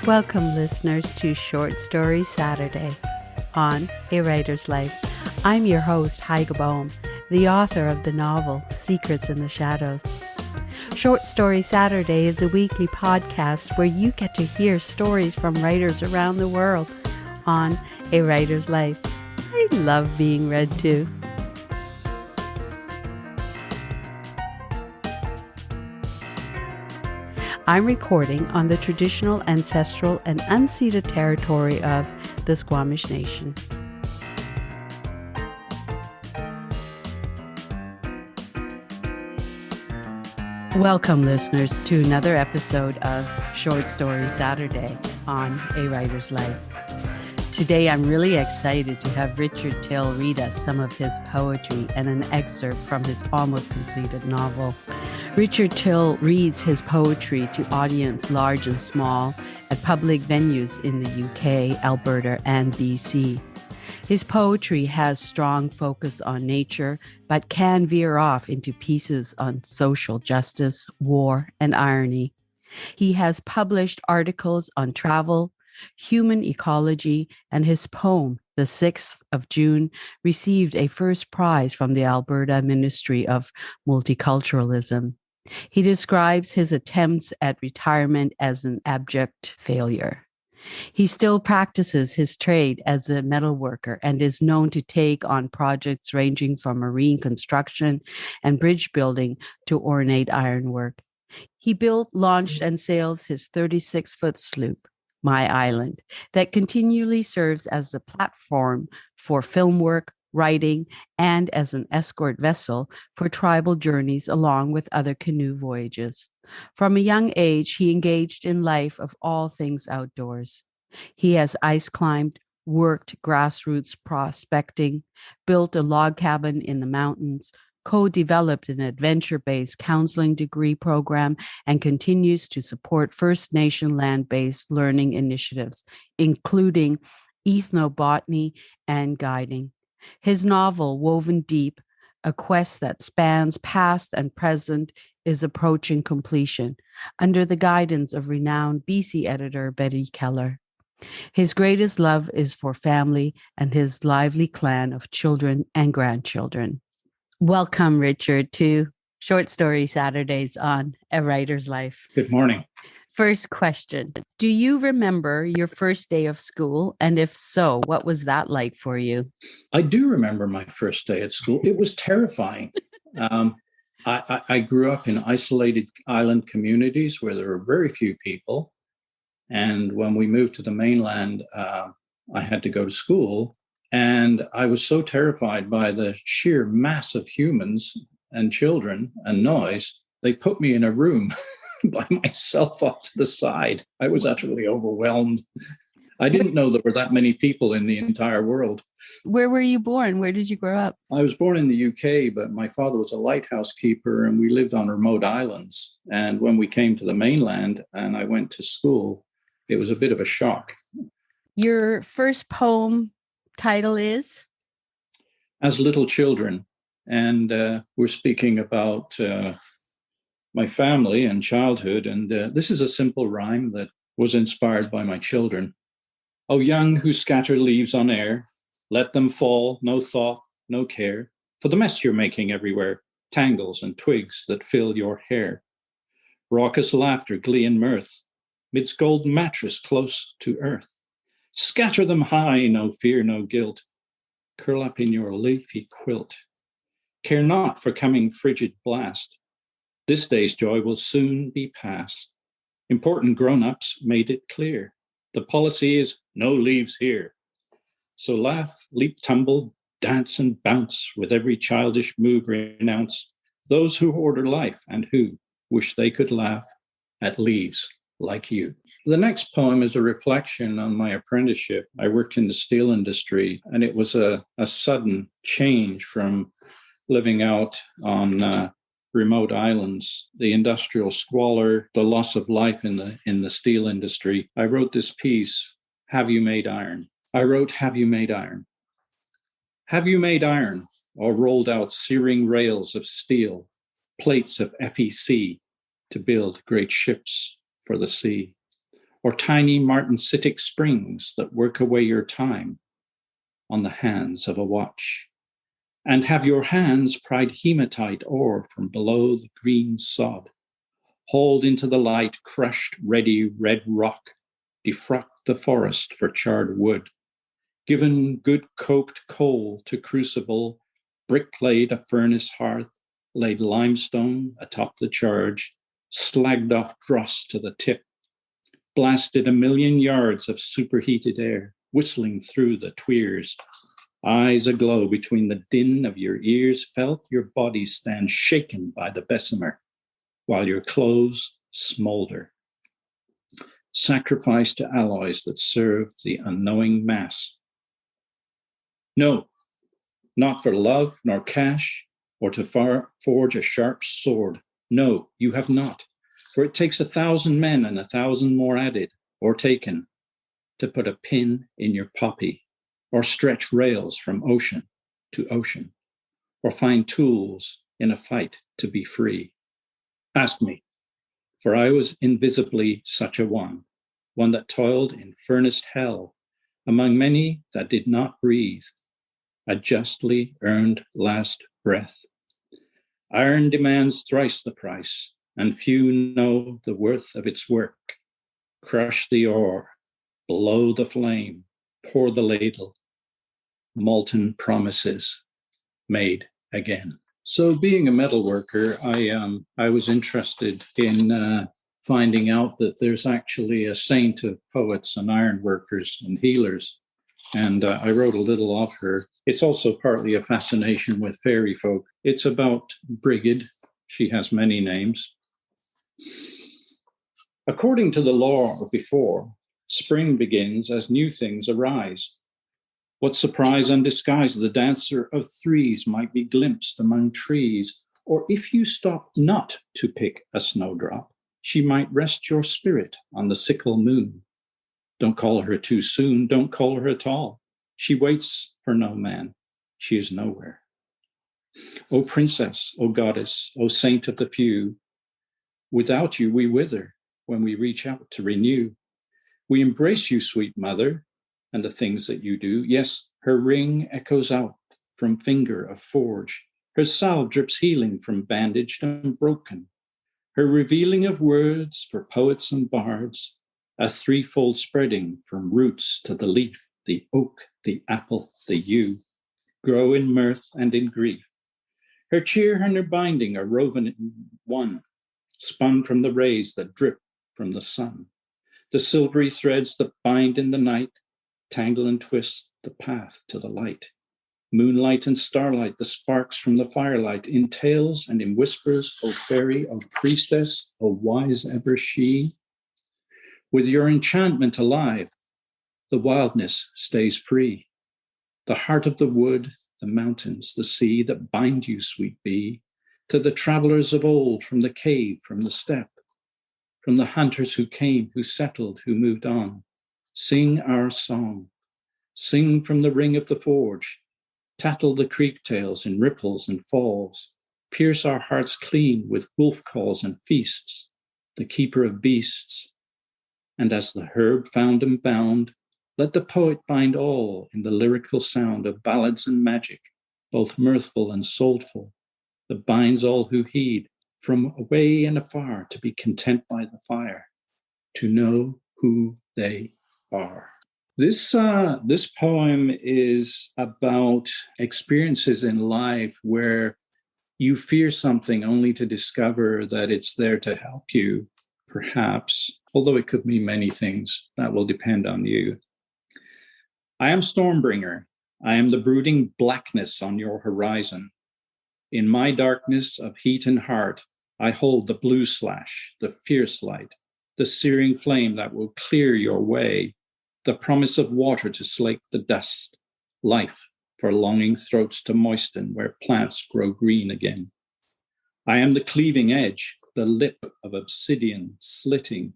Welcome, listeners, to Short Story Saturday on A Writer's Life. I'm your host, Heike Bohm, the author of the novel Secrets in the Shadows. Short Story Saturday is a weekly podcast where you get to hear stories from writers around the world on A Writer's Life. I love being read to. I'm recording on the traditional, ancestral, and unceded territory of the Squamish Nation. Welcome, listeners, to another episode of Short Story Saturday on A Writer's Life. Today, I'm really excited to have Richard Till read us some of his poetry and an excerpt from his almost completed novel. Richard Till reads his poetry to audience large and small at public venues in the UK, Alberta and BC. His poetry has strong focus on nature, but can veer off into pieces on social justice, war, and irony. He has published articles on travel, human ecology, and his poem, The 6th of June, received a first prize from the Alberta Ministry of Multiculturalism. He describes his attempts at retirement as an abject failure. He still practices his trade as a metalworker and is known to take on projects ranging from marine construction and bridge building to ornate ironwork. He built, launched, and sails his 36-foot sloop, My Island, that continually serves as a platform for film work, writing, and as an escort vessel for tribal journeys along with other canoe voyages. From a young age, he engaged in life of all things outdoors. He has ice climbed, worked grassroots prospecting, built a log cabin in the mountains, co-developed an Adventure Based Counselling degree program, and continues to support First Nation land-based learning initiatives, including ethno-botany and guiding. His novel, Woven Deep, a quest that spans past and present, is approaching completion under the guidance of renowned BC editor Betty Keller. His greatest love is for family and his lively clan of children and grandchildren. Welcome, Richard, to Short Story Saturdays on A Writer's Life. Good morning. First question. Do you remember your first day of school? And if so, what was that like for you? I do remember my first day at school. It was terrifying. I grew up in isolated island communities where there were very few people. And when we moved to the mainland, I had to go to school. And I was so terrified by the sheer mass of humans and children and noise, they put me in a room by myself off to the side. I was utterly overwhelmed. I didn't know there were that many people in the entire world. Where were you born? Where did you grow up? I was born in the UK, but my father was a lighthouse keeper and we lived on remote islands. And when we came to the mainland and I went to school, it was a bit of a shock. Your first poem title is? As Little Children. And we're speaking about my family and childhood. And this is a simple rhyme that was inspired by my children. O young who scatter leaves on air, let them fall, no thought, no care, for the mess you're making everywhere, tangles and twigs that fill your hair. Raucous laughter, glee and mirth, midst golden mattress close to earth. Scatter them high, no fear, no guilt, curl up in your leafy quilt. Care not for coming frigid blast, this day's joy will soon be past. Important grown-ups made it clear. The policy is no leaves here. So laugh, leap, tumble, dance and bounce, with every childish move renounce those who order life and who wish they could laugh at leaves like you. The next poem is a reflection on my apprenticeship. I worked in the steel industry, and it was a sudden change from living out on remote islands, the industrial squalor, the loss of life in the steel industry. I wrote this piece, Have You Made Iron? I wrote, Have you made iron? Have you made iron, or rolled out searing rails of steel, plates of FEC to build great ships for the sea? or tiny martensitic springs that work away your time on the hands of a watch. And have your hands pried hematite ore from below the green sod, hauled into the light, crushed ready red rock, defrocked the forest for charred wood, given good coked coal to crucible, brick-laid a furnace hearth, laid limestone atop the charge, slagged off dross to the tip, blasted 1,000,000 yards of superheated air, whistling through the tweers, eyes aglow between the din of your ears, felt your body stand shaken by the bessemer, while your clothes smolder. Sacrifice to alloys that serve the unknowing mass. No, not for love nor cash, or to forge a sharp sword. No, you have not, for it takes 1,000 men and 1,000 more added, or taken, to put a pin in your poppy, or stretch rails from ocean to ocean, or find tools in a fight to be free. Ask me, for I was invisibly such a one that toiled in furnaced hell, among many that did not breathe, a justly earned last breath. Iron demands thrice the price, and few know the worth of its work. Crush the ore, blow the flame, pour the ladle, molten promises made again. So being a metalworker, I was interested in finding out that there's actually a saint of poets and ironworkers and healers. And I wrote a little of her. It's also partly a fascination with fairy folk. It's about Brigid. She has many names. According to the law of before, spring begins as new things arise. What surprise undisguised the dancer of threes might be glimpsed among trees, or if you stop not to pick a snowdrop, she might rest your spirit on the sickle moon. Don't call her too soon, don't call her at all. She waits for no man, she is nowhere. O princess, O goddess, O saint of the few, without you we wither when we reach out to renew. We embrace you, sweet mother, and the things that you do. Yes, her ring echoes out from finger of forge. Her salve drips healing from bandaged and broken. Her revealing of words for poets and bards, a threefold spreading from roots to the leaf, the oak, the apple, the yew, grow in mirth and in grief. Her cheer and her binding are woven in one, spun from the rays that drip from the sun. The silvery threads that bind in the night, tangle and twist the path to the light. Moonlight and starlight, the sparks from the firelight, in tales and in whispers, O fairy, O priestess, O wise ever she. With your enchantment alive, the wildness stays free. The heart of the wood, the mountains, the sea that bind you, sweet bee, to the travelers of old, from the cave, from the steppe, from the hunters who came, who settled, who moved on. Sing our song. Sing from the ring of the forge. Tattle the creek tails in ripples and falls. Pierce our hearts clean with wolf calls and feasts, the keeper of beasts. And as the herb found and bound, let the poet bind all in the lyrical sound of ballads and magic, both mirthful and soulful, that binds all who heed, from away and afar, to be content by the fire, to know who they are. This poem is about experiences in life where you fear something only to discover that it's there to help you, perhaps, although it could mean many things. That will depend on you. I am Stormbringer. I am the brooding blackness on your horizon. In my darkness of heat and heart, I hold the blue slash, the fierce light, the searing flame that will clear your way, the promise of water to slake the dust, life for longing throats to moisten where plants grow green again. I am the cleaving edge, the lip of obsidian slitting,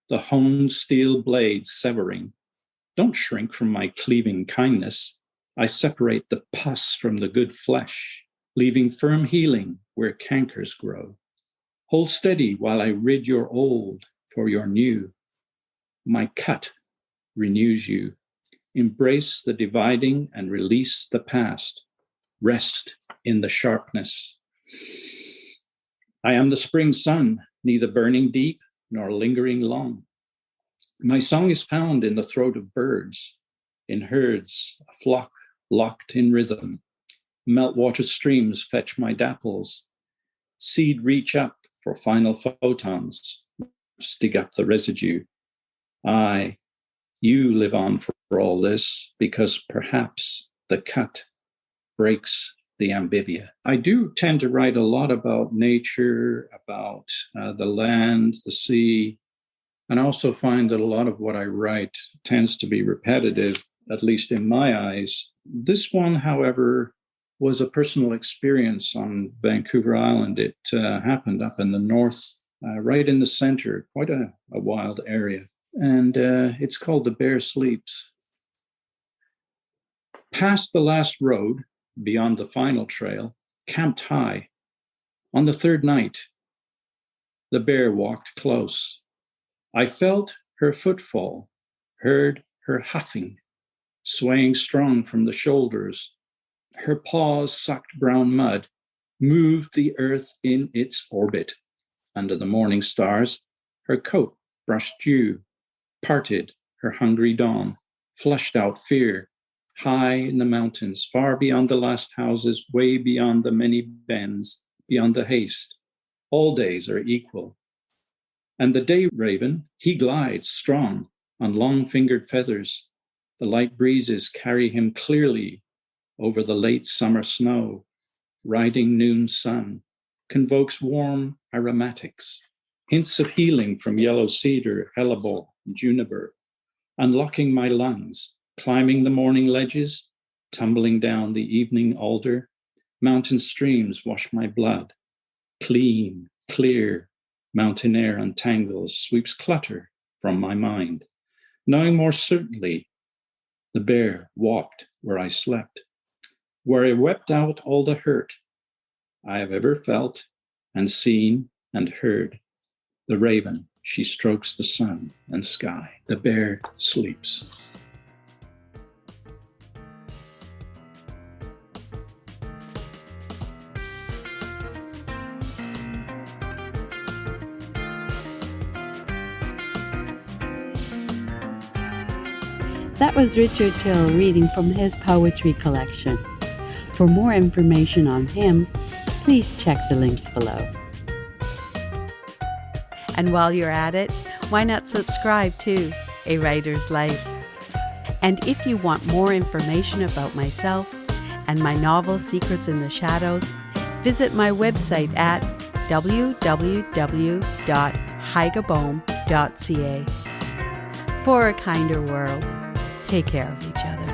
the honed steel blade severing. Don't shrink from my cleaving kindness. I separate the pus from the good flesh, leaving firm healing where cankers grow. Hold steady while I rid your old for your new. My cut renews you. Embrace the dividing and release the past. Rest in the sharpness. I am the spring sun, neither burning deep nor lingering long. My song is found in the throat of birds, in herds, a flock locked in rhythm. Meltwater streams fetch my dapples. Seed reach up for final photons, dig up the residue. You live on for all this because perhaps the cut breaks the ambivia. I do tend to write a lot about nature, about the land, the sea, and I also find that a lot of what I write tends to be repetitive, at least in my eyes. This one, however, was a personal experience on Vancouver Island. It happened up in the north, right in the center, quite a wild area. And it's called The Bear Sleeps. Past the last road, beyond the final trail, camped high. On the third night, the bear walked close. I felt her footfall, heard her huffing, swaying strong from the shoulders. Her paws sucked brown mud, moved the earth in its orbit. Under the morning stars, her coat brushed dew, parted her hungry dawn, flushed out fear. High in the mountains, far beyond the last houses, way beyond the many bends, beyond the haste. All days are equal. And the day raven, he glides strong on long-fingered feathers. The light breezes carry him clearly over the late summer snow. Riding noon sun convokes warm aromatics, hints of healing from yellow cedar, hellebore, juniper, unlocking my lungs. Climbing the morning ledges, tumbling down the evening alder, mountain streams wash my blood. Clean, clear, mountain air untangles, sweeps clutter from my mind. Knowing more certainly, the bear walked where I slept, where I wept out all the hurt I have ever felt and seen and heard. The raven, she strokes the sun and sky. The bear sleeps. That was Richard Till reading from his poetry collection. For more information on him, please check the links below. And while you're at it, why not subscribe to A Writer's Life? And if you want more information about myself and my novel Secrets in the Shadows, visit my website at www.heigabome.ca. For a kinder world, take care of each other.